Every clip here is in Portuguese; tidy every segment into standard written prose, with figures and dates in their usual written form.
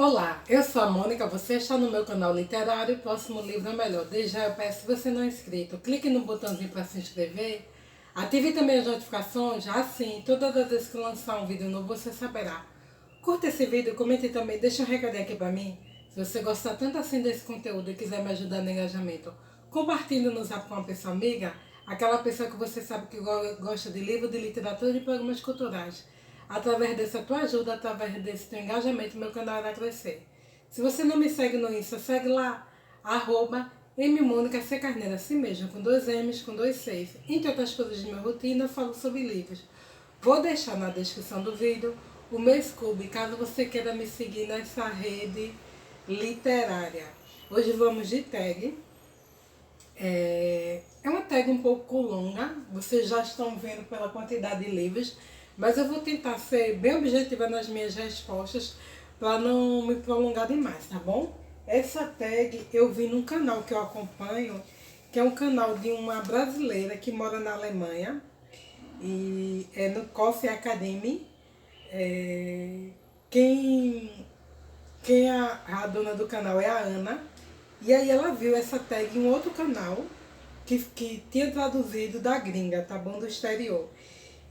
Olá, eu sou a Mônica, você está no meu canal literário. O próximo livro é melhor. Desde já eu peço, se você não é inscrito, clique no botãozinho para se inscrever. Ative também as notificações, assim, todas as vezes que eu lançar um vídeo novo você saberá. Curta esse vídeo, comente também, deixa um recadinho aqui para mim. Se você gostar tanto assim desse conteúdo e quiser me ajudar no engajamento, compartilhe no Zap com uma pessoa amiga, aquela pessoa que você sabe que gosta de livro, de literatura e de programas culturais. Através dessa tua ajuda, através desse teu engajamento, meu canal irá crescer. Se você não me segue no Insta, segue lá, @mmonicaCcarneiro, assim mesmo, com 2 M's, com 2 C's. Entre outras coisas de minha rotina, eu falo sobre livros. Vou deixar na descrição do vídeo o meu Scooby, caso você queira me seguir nessa rede literária. Hoje vamos de tag. É uma tag um pouco longa, vocês já estão vendo pela quantidade de livros, mas eu vou tentar ser bem objetiva nas minhas respostas para não me prolongar demais, tá bom? Essa tag eu vi num canal que eu acompanho, que é um canal de uma brasileira que mora na Alemanha, e é no Coffee Academy. É, quem quem é a dona do canal é a Ana. E aí ela viu essa tag em um outro canal que tinha traduzido da gringa, tá bom? Do exterior.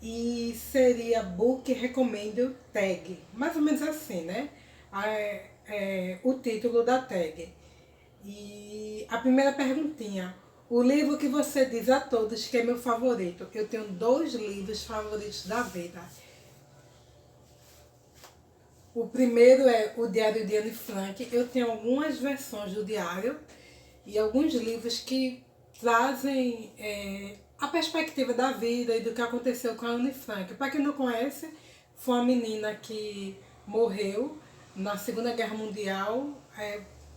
E seria Book Recommended Tag. Mais ou menos assim, né? O título da tag. E a primeira perguntinha. O livro que você diz a todos que é meu favorito. Eu tenho 2 livros favoritos da vida. O primeiro é o Diário de Anne Frank. Eu tenho algumas versões do diário e alguns livros que trazem a perspectiva da vida e do que aconteceu com a Anne Frank. Para quem não conhece, foi uma menina que morreu na Segunda Guerra Mundial,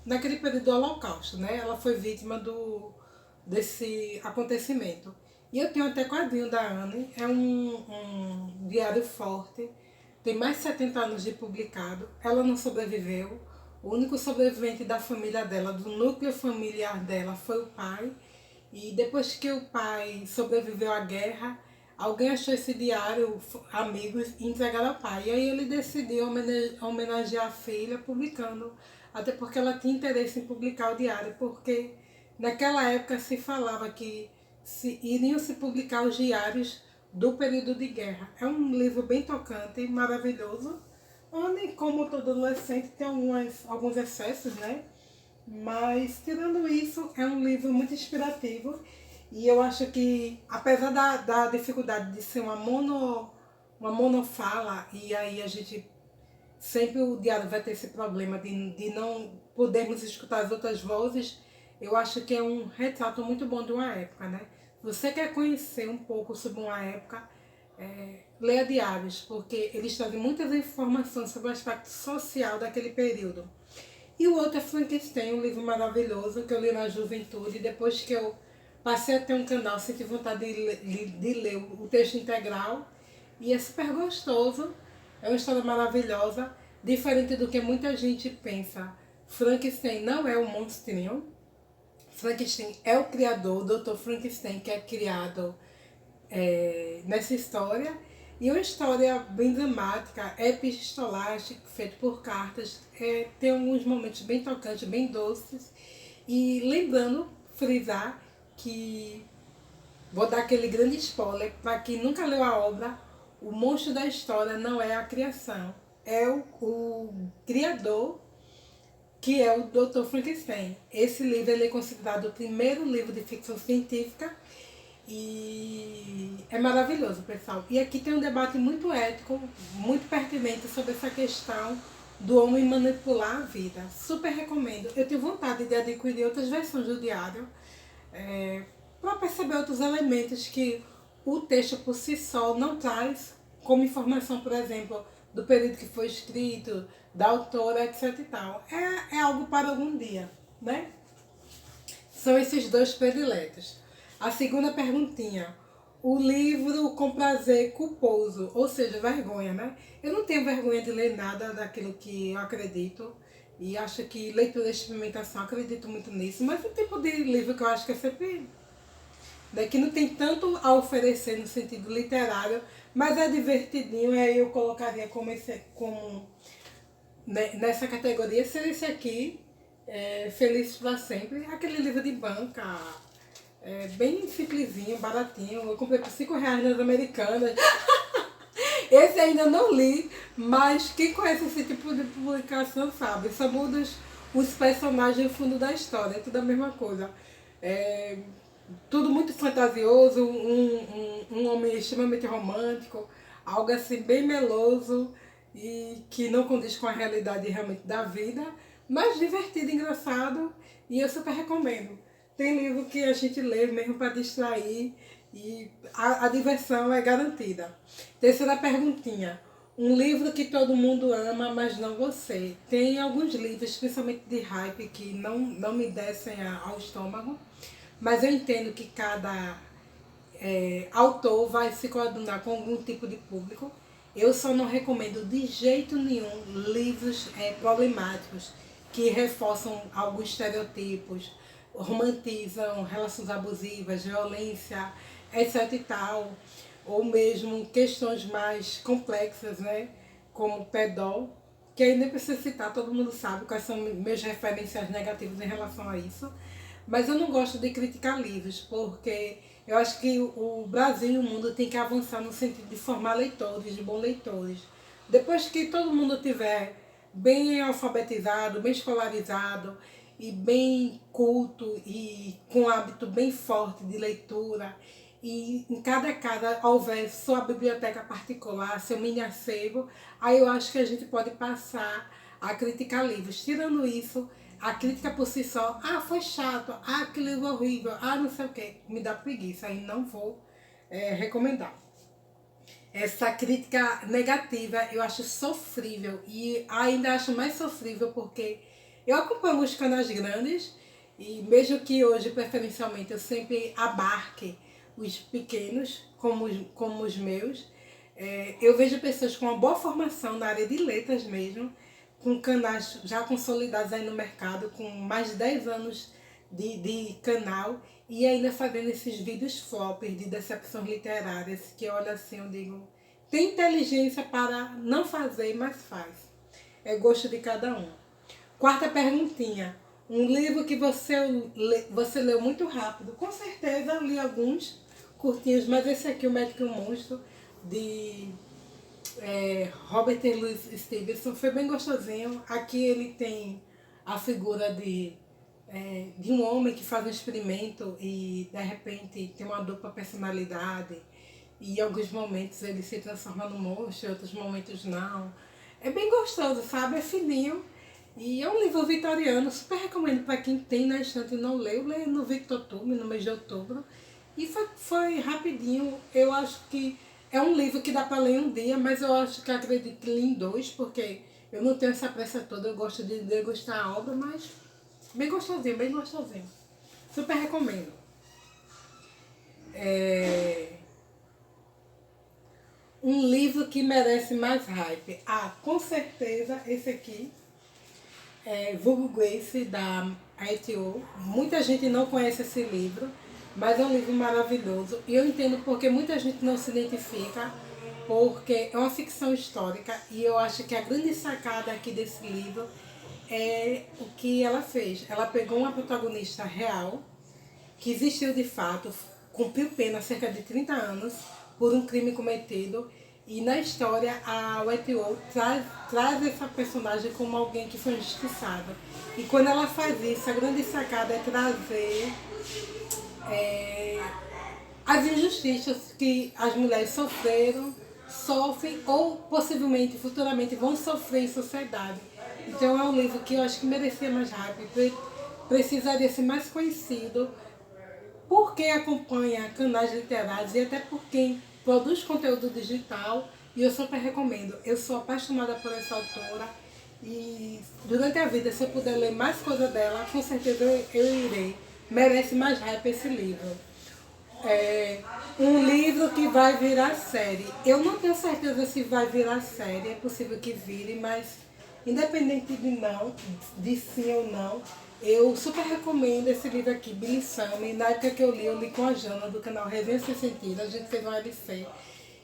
naquele período do Holocausto, né? Ela foi vítima desse acontecimento. E eu tenho até quadrinho da Anne, é um diário forte, tem mais de 70 anos de publicado. Ela não sobreviveu. O único sobrevivente da família dela, do núcleo familiar dela, foi o pai. E depois que o pai sobreviveu à guerra, alguém achou esse diário, amigos, e entregaram ao pai. E aí ele decidiu homenagear a filha publicando. Até porque ela tinha interesse em publicar o diário, porque naquela época se falava que iriam se publicar os diários do período de guerra. É um livro bem tocante, maravilhoso, onde, como todo adolescente, tem alguns excessos, né? Mas, tirando isso, é um livro muito inspirativo. E eu acho que, apesar da dificuldade de ser uma monofala, e aí a gente sempre o diário vai ter esse problema de não podermos escutar as outras vozes, eu acho que é um retrato muito bom de uma época, né? Você quer conhecer um pouco sobre uma época, leia diários, porque eles trazem muitas informações sobre o aspecto social daquele período. E o outro é Frankenstein, um livro maravilhoso que eu li na juventude. Depois que eu passei a ter um canal, senti vontade de ler o texto integral. E é super gostoso, é uma história maravilhosa, diferente do que muita gente pensa. Frankenstein não é um monstrinho. Frankenstein é o criador, o Dr. Frankenstein, que é criado nessa história. E uma história bem dramática, epistolástica, feita por cartas. Tem alguns momentos bem tocantes, bem doces. E lembrando, frisar, que vou dar aquele grande spoiler, para quem nunca leu a obra, o monstro da história não é a criação, é o criador, que é o Dr. Frankenstein. Esse livro ele é considerado o primeiro livro de ficção científica e é maravilhoso, pessoal. E aqui tem um debate muito ético, muito pertinente sobre essa questão do homem manipular a vida. Super recomendo. Eu tenho vontade de adquirir outras versões do diário, para perceber outros elementos que o texto por si só não traz, como informação, por exemplo, do período que foi escrito, da autora, etc e tal. É algo para algum dia, né? São esses 2 prediletos. A segunda perguntinha. O livro com prazer culposo, ou seja, vergonha, né? Eu não tenho vergonha de ler nada daquilo que eu acredito. E acho que leitura e experimentação, acredito muito nisso. Mas o tipo de livro que eu acho que é sempre, né, que não tem tanto a oferecer no sentido literário, mas é divertidinho, aí eu colocaria como nessa categoria seria esse aqui, Feliz para Sempre. Aquele livro de banca, bem simplesinho, baratinho. Eu comprei por R$ 5 nas Americanas. Esse ainda não li, mas quem conhece esse tipo de publicação sabe. Só muda os personagens no fundo da história, é tudo a mesma coisa. É, tudo muito fantasioso, um homem extremamente romântico, algo assim bem meloso e que não condiz com a realidade realmente da vida, mas divertido, engraçado, e eu super recomendo. Tem livro que a gente lê mesmo para distrair e a diversão é garantida. Terceira perguntinha. Um livro que todo mundo ama, mas não você. Tem alguns livros, principalmente de hype, que não me descem ao estômago, mas eu entendo que cada autor vai se coordenar com algum tipo de público. Eu só não recomendo de jeito nenhum livros problemáticos que reforçam alguns estereotipos, romantizam relações abusivas, violência, etc e tal, ou mesmo questões mais complexas, né, como pedó, que aí nem preciso citar, todo mundo sabe quais são meus referenciais negativos em relação a isso. Mas eu não gosto de criticar livros, porque eu acho que o Brasil e o mundo tem que avançar no sentido de formar leitores, de bons leitores. Depois que todo mundo tiver bem alfabetizado, bem escolarizado e bem culto e com hábito bem forte de leitura, e em cada casa houver sua biblioteca particular, seu mini acervo, aí eu acho que a gente pode passar a criticar livros. Tirando isso, a crítica por si só, foi chato, que livro horrível, não sei o que, me dá preguiça, aí não vou recomendar. Essa crítica negativa eu acho sofrível e ainda acho mais sofrível porque eu acompanho os canais grandes e mesmo que hoje preferencialmente eu sempre abarque os pequenos como os meus, eu vejo pessoas com uma boa formação na área de letras mesmo, com canais já consolidados aí no mercado, com mais de 10 anos de canal e ainda fazendo esses vídeos floppers de decepções literárias, que olha assim, eu digo, tem inteligência para não fazer, mas faz. É gosto de cada um. Quarta perguntinha. Um livro que você leu muito rápido. Com certeza li alguns curtinhos, mas esse aqui, O Médico e o Monstro, de Robert Louis Stevenson, foi bem gostosinho. Aqui ele tem a figura de um homem que faz um experimento e de repente tem uma dupla personalidade e em alguns momentos ele se transforma no monstro, em outros momentos não. É bem gostoso, sabe? É fininho e é um livro vitoriano, super recomendo para quem tem na estante e não leu. Leio no Victotume, no mês de outubro, e foi rapidinho. Eu acho que é um livro que dá para ler um dia, mas eu acho que acredito que li em dois, porque eu não tenho essa pressa toda, eu gosto de degustar a obra, mas bem gostosinho, bem gostosinho. Super recomendo. Um livro que merece mais hype. Com certeza esse aqui. Vulgo Grace, da ITO. Muita gente não conhece esse livro, mas é um livro maravilhoso. E eu entendo porque muita gente não se identifica, porque é uma ficção histórica e eu acho que a grande sacada aqui desse livro é o que ela fez. Ela pegou uma protagonista real, que existiu de fato, cumpriu pena há cerca de 30 anos por um crime cometido. E na história, a WTO traz essa personagem como alguém que foi injustiçado. E quando ela faz isso, a grande sacada é trazer as injustiças que as mulheres sofrem ou possivelmente futuramente vão sofrer em sociedade. Então é um livro que eu acho que merecia mais hype, precisaria ser mais conhecido por quem acompanha canais literários e até por quem produz conteúdo digital, e eu super recomendo. Eu sou apaixonada por essa autora e durante a vida, se eu puder ler mais coisa dela, com certeza eu irei. Merece mais hype esse livro. Um livro que vai virar série. Eu não tenho certeza se vai virar série, é possível que vire, mas independente de sim ou não, eu super recomendo esse livro aqui, Billy Sami. Na época que eu li com a Jana, do canal Resenha Sem Sentido, a gente fez um LC.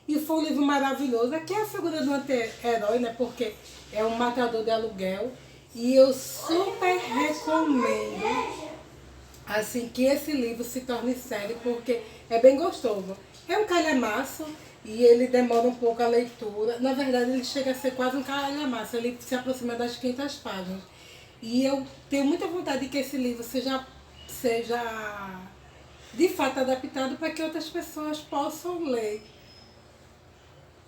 E foi um livro maravilhoso. Aqui é a figura do anti-herói, né? Porque é um matador de aluguel. E eu super recomendo, assim, que esse livro se torne série, porque é bem gostoso. É um calhamaço e ele demora um pouco a leitura. Na verdade, ele chega a ser quase um calhamaço. Ele se aproxima das 500 páginas. E eu tenho muita vontade de que esse livro seja de fato adaptado para que outras pessoas possam ler,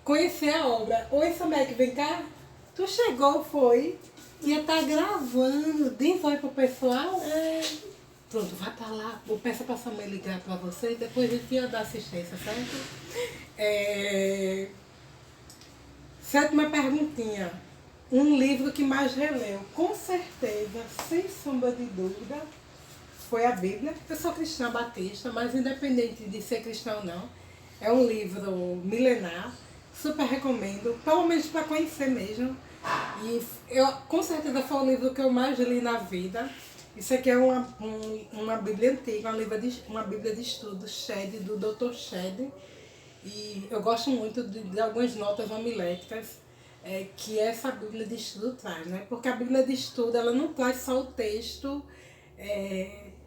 conhecer a obra. Oi, Samek, vem cá. Tu chegou, foi? Ia estar gravando. Diz oi pro pessoal. Pronto, vai estar lá. Vou peço para a Samek ligar para você e depois a gente ia dar assistência, certo? Sétima perguntinha. Um livro que mais releu? Com certeza, sem sombra de dúvida, foi a Bíblia. Eu sou cristã batista, mas independente de ser cristã ou não, é um livro milenar, super recomendo, pelo menos para conhecer mesmo. E com certeza foi o livro que eu mais li na vida. Isso aqui é uma Bíblia antiga, uma Bíblia de estudo, Shedd, do Dr. Shedd. E eu gosto muito de algumas notas homiléticas que essa Bíblia de estudo traz, né? Porque a Bíblia de estudo, ela não traz só o texto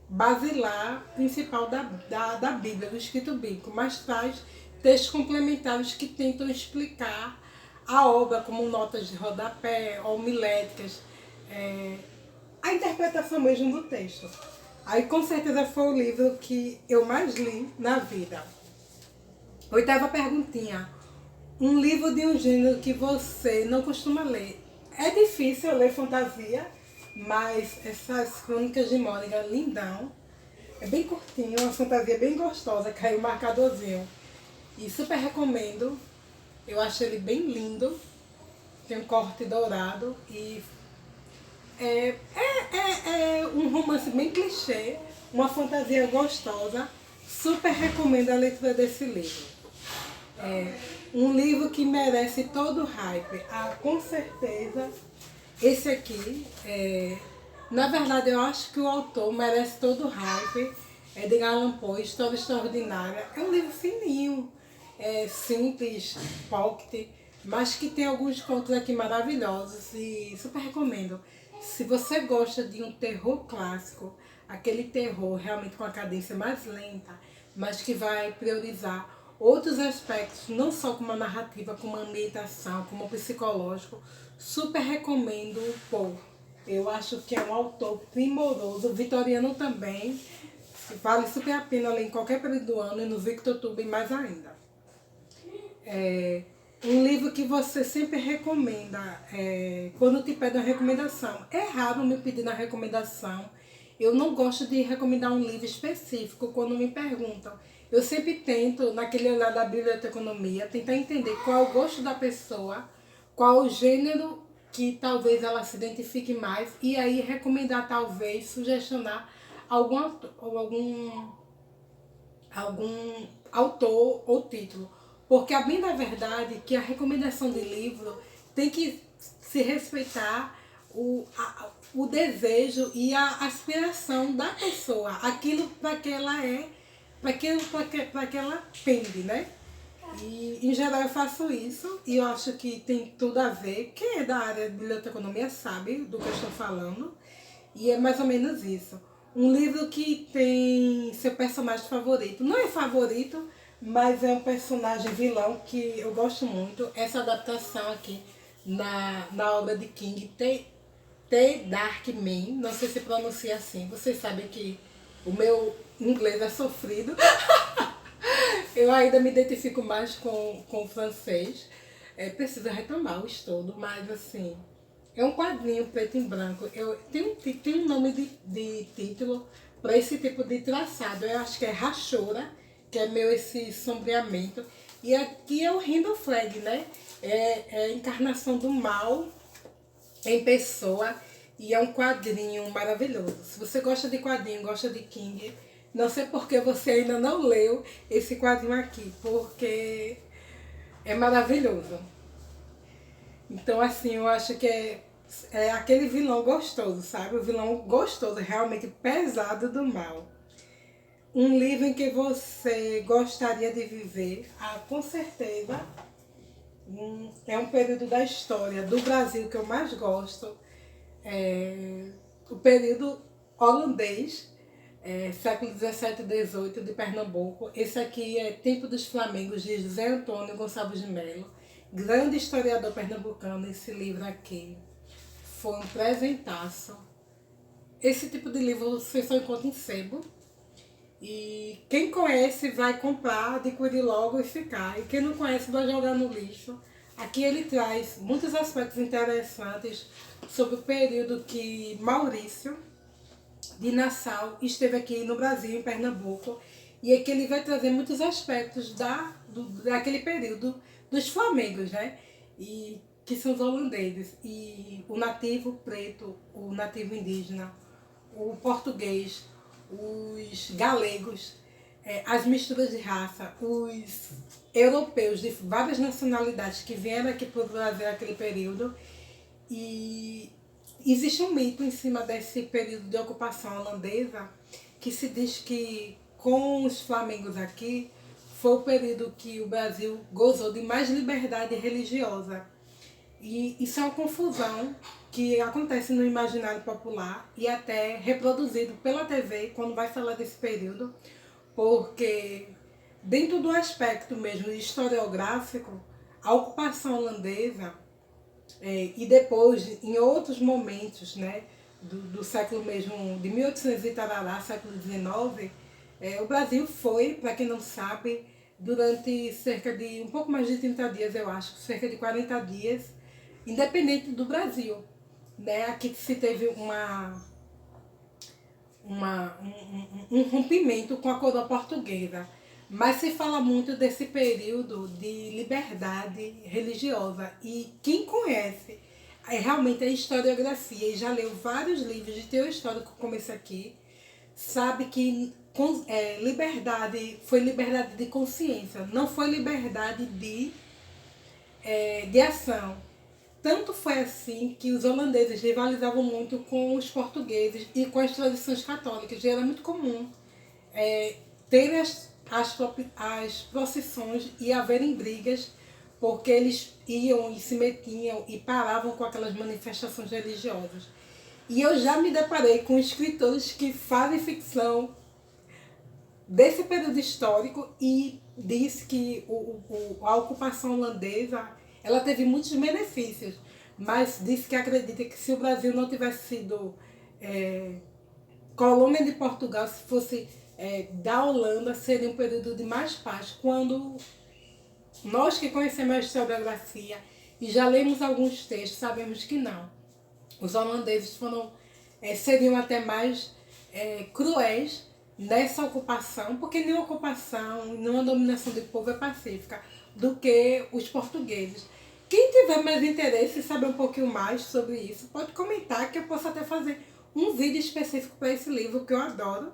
basilar principal da Bíblia, do escrito bíblico, mas traz textos complementares que tentam explicar a obra, como notas de rodapé, homiléticas, a interpretação mesmo do texto. Aí com certeza foi o livro que eu mais li na vida. Oitava perguntinha. Um livro de um gênero que você não costuma ler. É difícil eu ler fantasia, mas essas Crônicas de Mônica, lindão. É bem curtinho, uma fantasia bem gostosa, caiu um marcadorzinho. E super recomendo. Eu acho ele bem lindo. Tem um corte dourado e é um romance bem clichê, uma fantasia gostosa. Super recomendo a leitura desse livro. Um livro que merece todo o hype. Com certeza, esse aqui, na verdade, eu acho que o autor merece todo o hype. É de Allan Poe, História Extraordinária. É um livro fininho, simples, pocket, mas que tem alguns contos aqui maravilhosos e super recomendo. Se você gosta de um terror clássico, aquele terror realmente com a cadência mais lenta, mas que vai priorizar outros aspectos, não só como a narrativa, como a ambientação, como o psicológico, super recomendo o Poe. Eu acho que é um autor primoroso, vitoriano também, vale super a pena ler em qualquer período do ano e no VictorTube mais ainda. Um livro que você sempre recomenda, quando te pedem uma recomendação. É raro me pedir na recomendação. Eu não gosto de recomendar um livro específico quando me perguntam. Eu sempre tento, naquele olhar da biblioteconomia, tentar entender qual é o gosto da pessoa, qual o gênero que talvez ela se identifique mais, e aí recomendar, talvez, sugestionar algum autor ou título. Porque, a bem da verdade, que a recomendação de livro tem que se respeitar o desejo e a aspiração da pessoa, aquilo para que ela para que ela pende, né? E, em geral, eu faço isso e eu acho que tem tudo a ver. Quem é da área de biblioteconomia sabe do que eu estou falando. E é mais ou menos isso. Um livro que tem seu personagem favorito. Não é favorito, mas é um personagem vilão que eu gosto muito. Essa adaptação aqui na obra de King, The Dark Man. Não sei se pronuncia assim. Vocês sabem que o meu inglês é sofrido. Eu ainda me identifico mais com o francês. Preciso retomar o estudo, mas assim, é um quadrinho preto e branco. Tem um nome de título para esse tipo de traçado. Eu acho que é rachura, que é meio esse sombreamento. E aqui é o Rainbow Flag, né? É a encarnação do mal em pessoa. E é um quadrinho maravilhoso. Se você gosta de quadrinho, gosta de King, não sei porque você ainda não leu esse quadrinho aqui, porque é maravilhoso. Então, assim, eu acho que é aquele vilão gostoso, sabe? O vilão gostoso, realmente pesado do mal. Um livro em que você gostaria de viver, com certeza, é um período da história do Brasil que eu mais gosto, é o período holandês, século 17 e 18 de Pernambuco. Esse aqui é Tempo dos Flamengos, de José Antônio Gonçalves de Melo, grande historiador pernambucano. Esse livro aqui foi um presentaço. Esse tipo de livro você só encontra em sebo. E quem conhece vai comprar, adquirir logo e ficar. E quem não conhece vai jogar no lixo. Aqui ele traz muitos aspectos interessantes sobre o período que Maurício de Nassau esteve aqui no Brasil, em Pernambuco. E aqui ele vai trazer muitos aspectos daquele período dos flamengos, né? E que são os holandeses. E o nativo preto, o nativo indígena, o português, os galegos, as misturas de raça, os europeus de várias nacionalidades que vieram aqui para o Brasil naquele período. E existe um mito em cima desse período de ocupação holandesa que se diz que com os flamengos aqui foi o período que o Brasil gozou de mais liberdade religiosa. E isso é uma confusão que acontece no imaginário popular e até reproduzido pela TV quando vai falar desse período, porque dentro do aspecto mesmo historiográfico, a ocupação holandesa, e depois, em outros momentos, né, do século mesmo, de 1800 e tarará, século XIX, o Brasil foi, para quem não sabe, durante cerca de um pouco mais de 30 dias, eu acho, cerca de 40 dias, independente do Brasil. Né? Aqui se teve um rompimento com a coroa portuguesa. Mas se fala muito desse período de liberdade religiosa. E quem conhece realmente a historiografia e já leu vários livros de teor histórico como esse aqui, sabe que liberdade foi liberdade de consciência, não foi liberdade de ação. Tanto foi assim que os holandeses rivalizavam muito com os portugueses e com as tradições católicas. E era muito comum ter as procissões e haverem brigas, porque eles iam e se metiam e paravam com aquelas manifestações religiosas. E eu já me deparei com escritores que fazem ficção desse período histórico e diz que a ocupação holandesa ela teve muitos benefícios, mas diz que acredita que se o Brasil não tivesse sido colônia de Portugal, se fosse da Holanda, seria um período de mais paz, quando nós que conhecemos a historiografia e já lemos alguns textos, sabemos que não. Os holandeses seriam até mais cruéis nessa ocupação, porque nenhuma ocupação, nenhuma dominação do povo é pacífica, do que os portugueses. Quem tiver mais interesse e saber um pouquinho mais sobre isso, pode comentar que eu posso até fazer um vídeo específico para esse livro que eu adoro.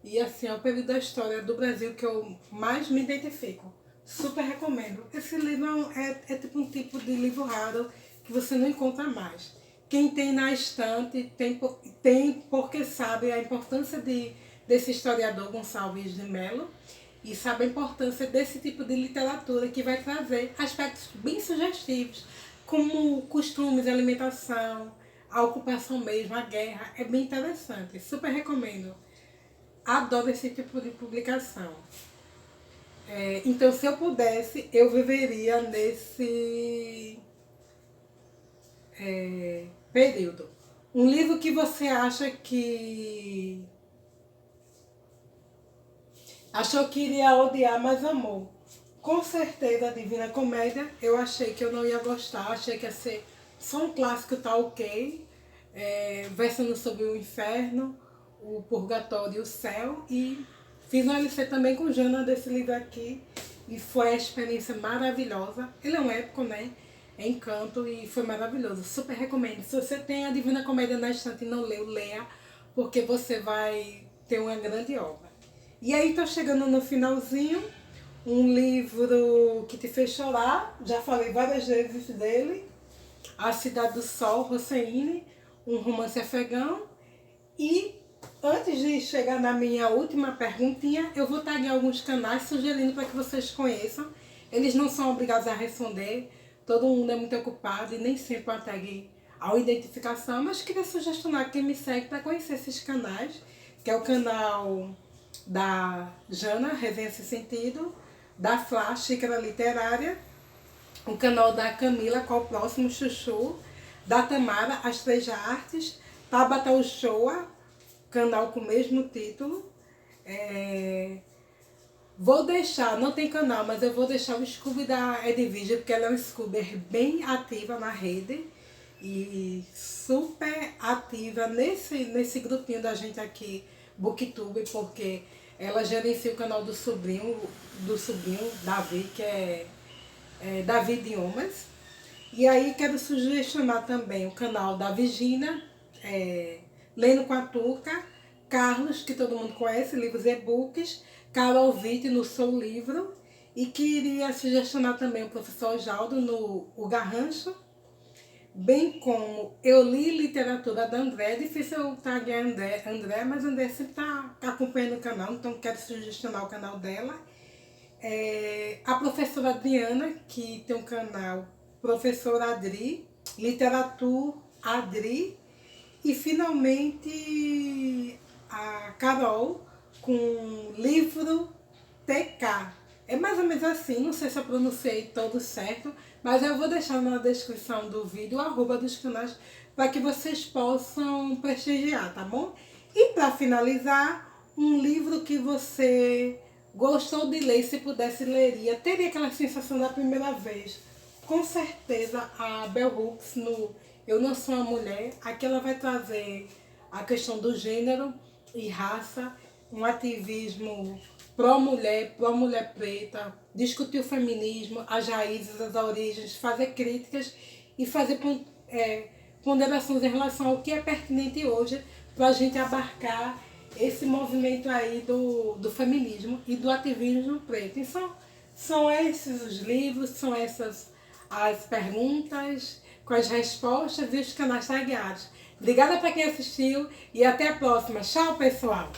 E assim, é o período da história do Brasil que eu mais me identifico. Super recomendo. Esse livro é um tipo de livro raro que você não encontra mais. Quem tem na estante tem porque sabe a importância desse historiador Gonçalves de Melo e sabe a importância desse tipo de literatura que vai trazer aspectos bem sugestivos, como costumes, alimentação, a ocupação mesmo, a guerra. É bem interessante, super recomendo. Adoro esse tipo de publicação. Então, se eu pudesse, eu viveria nesse período. Um livro que você acha que achou que iria odiar, mas amou. Com certeza, a Divina Comédia, eu achei que eu não ia gostar, achei que ia ser só um clássico, tá ok, versando sobre o inferno, o purgatório e o céu, e fiz um LC também com Jana desse livro aqui, e foi a experiência maravilhosa. Ele é um épico, né? É Encanto, e foi maravilhoso, super recomendo. Se você tem a Divina Comédia na estante e não leu, leia, porque você vai ter uma grande obra. E aí tô chegando no finalzinho, um livro que te fez chorar, já falei várias vezes dele, A Cidade do Sol, Hosseini, um romance afegão, e Antes de chegar na minha última perguntinha, eu vou taguear alguns canais sugerindo para que vocês conheçam. Eles não são obrigados a responder, todo mundo é muito ocupado e nem sempre uma tag a identificação, mas queria sugestionar quem me segue para conhecer esses canais, que é o canal da Jana, Resenha Sem Sentido, da Flá, Xícara Literária, o canal da Camila, Qual o Próximo, Chuchu, da Tamara, As Três Artes, Tabata Uchoa, canal com o mesmo título. Vou deixar, não tem canal, mas eu vou deixar o Scooby da Edvige, porque ela é uma Scoober bem ativa na rede e super ativa nesse grupinho da gente aqui, Booktube, porque ela gerencia o canal do sobrinho Davi, que é Davi Idiomas. E aí quero sugestionar também o canal da Virginia, Lendo com a Tuca, Carlos, que todo mundo conhece, livros e e-books, Carol Witt no Sou Livro, e queria sugestionar também o professor Jaldo no O Garrancho, bem como Eu Li Literatura da André. É difícil eu taguear André, mas André sempre está acompanhando o canal, então quero sugestionar o canal dela. A professora Adriana, que tem um canal Professora Adri, Literatura Adri, e finalmente a Carol com Livro TK. É mais ou menos assim, não sei se eu pronunciei todo certo, mas eu vou deixar na descrição do vídeo o arroba dos canais para que vocês possam prestigiar, tá bom? E para finalizar, um livro que você gostou de ler, se pudesse leria, teria aquela sensação da primeira vez. Com certeza a Bell Hooks no Eu Não Sou uma Mulher, aqui ela vai trazer a questão do gênero e raça, um ativismo pró-mulher preta, discutir o feminismo, as raízes, as origens, fazer críticas e fazer ponderações em relação ao que é pertinente hoje para a gente abarcar esse movimento aí do feminismo e do ativismo preto. E são esses os livros, são essas as perguntas com as respostas e os canais tagueados. Obrigada para quem assistiu e até a próxima. Tchau, pessoal!